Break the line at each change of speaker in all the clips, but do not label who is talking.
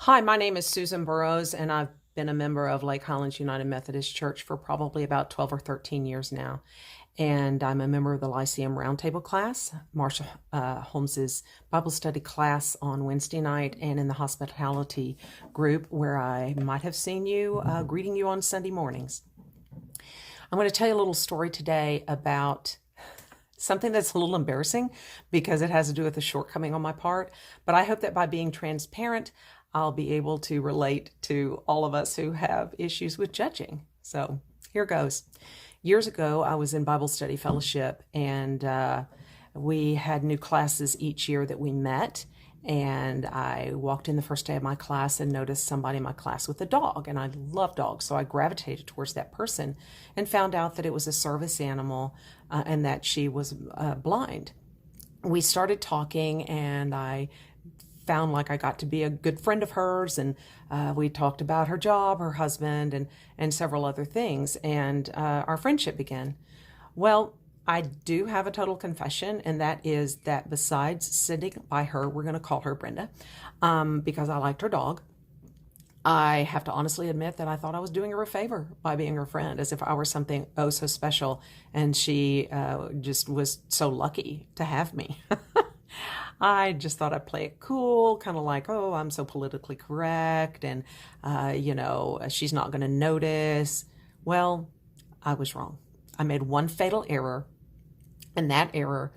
Hi, my name is Susan Burrows, and I've been a member of Lake Highlands United Methodist Church for probably about 12 or 13 years now. And I'm a member of the Lyceum Roundtable class, Marshall Holmes's Bible study class on Wednesday night, and in the hospitality group where I might have seen you greeting you on Sunday mornings. I'm going to tell you a little story today about something that's a little embarrassing because it has to do with a shortcoming on my part. But I hope that by being transparent, I'll be able to relate to all of us who have issues with judging. So here goes. Years ago, I was in Bible study fellowship, and we had new classes each year that we met. And I walked in the first day of my class and noticed somebody in my class with a dog, and I love dogs, so I gravitated towards that person and found out that it was a service animal and that she was blind. We started talking, and I found like I got to be a good friend of hers, and we talked about her job, her husband, and several other things, and our friendship began. Well, I do have a total confession, and that is that besides sitting by her, we're going to call her Brenda, because I liked her dog, I have to honestly admit that I thought I was doing her a favor by being her friend, as if I were something oh so special, and she just was so lucky to have me. I just thought I'd play it cool, kind of like, oh, I'm so politically correct, and, she's not going to notice. Well, I was wrong. I made one fatal error, and that error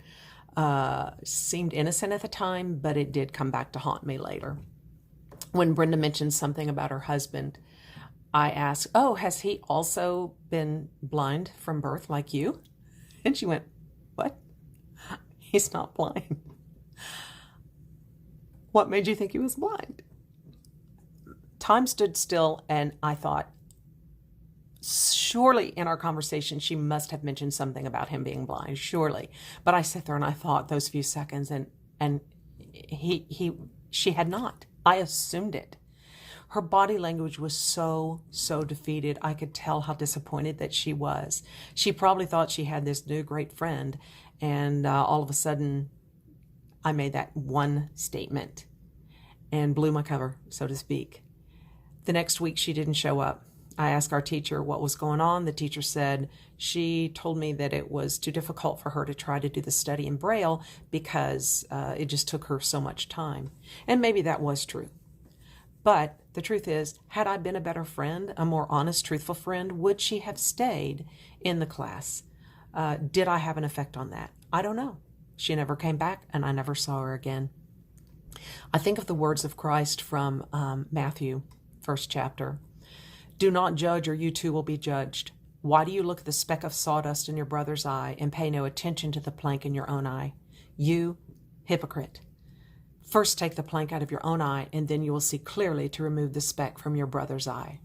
seemed innocent at the time, but it did come back to haunt me later. When Brenda mentioned something about her husband, I asked, oh, has he also been blind from birth like you? And she went, what? He's not blind. What made you think he was blind? Time stood still, and I thought, surely in our conversation she must have mentioned something about him being blind, surely. But I sat there and I thought those few seconds, and she had not. I assumed it. Her body language was so defeated. I could tell how disappointed that she was. She probably thought she had this new great friend, and all of a sudden I made that one statement and blew my cover, so to speak. The next week she didn't show up. I asked our teacher what was going on. The teacher said she told me that it was too difficult for her to try to do the study in Braille because it just took her so much time. And maybe that was true. But the truth is, had I been a better friend, a more honest, truthful friend, would she have stayed in the class? Did I have an effect on that? I don't know. She never came back, and I never saw her again. I think of the words of Christ from Matthew, first chapter. Do not judge, or you too will be judged. Why do you look at the speck of sawdust in your brother's eye and pay no attention to the plank in your own eye? You hypocrite. First take the plank out of your own eye, and then you will see clearly to remove the speck from your brother's eye.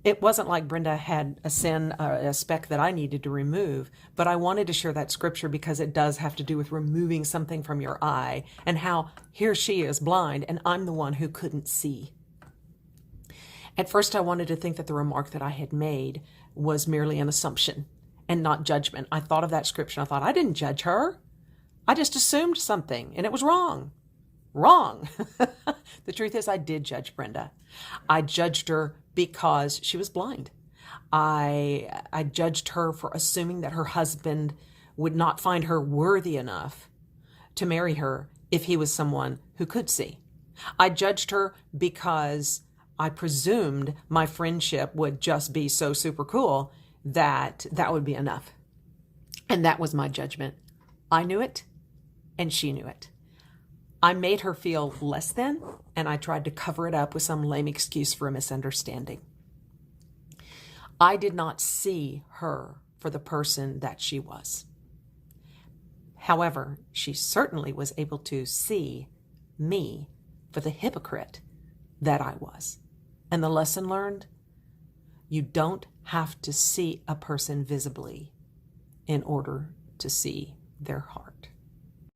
It wasn't like Brenda had a sin, a speck that I needed to remove, but I wanted to share that scripture because it does have to do with removing something from your eye, and how here she is blind, and I'm the one who couldn't see. At first, I wanted to think that the remark that I had made was merely an assumption and not judgment. I thought of that scripture. I thought, I didn't judge her. I just assumed something, and it was wrong. Wrong. The truth is, I did judge Brenda. I judged her because she was blind. I judged her for assuming that her husband would not find her worthy enough to marry her if he was someone who could see. I judged her because I presumed my friendship would just be so super cool that that would be enough. And that was my judgment. I knew it, and she knew it. I made her feel less than, and I tried to cover it up with some lame excuse for a misunderstanding. I did not see her for the person that she was. However, she certainly was able to see me for the hypocrite that I was. And the lesson learned, you don't have to see a person visibly in order to see their heart.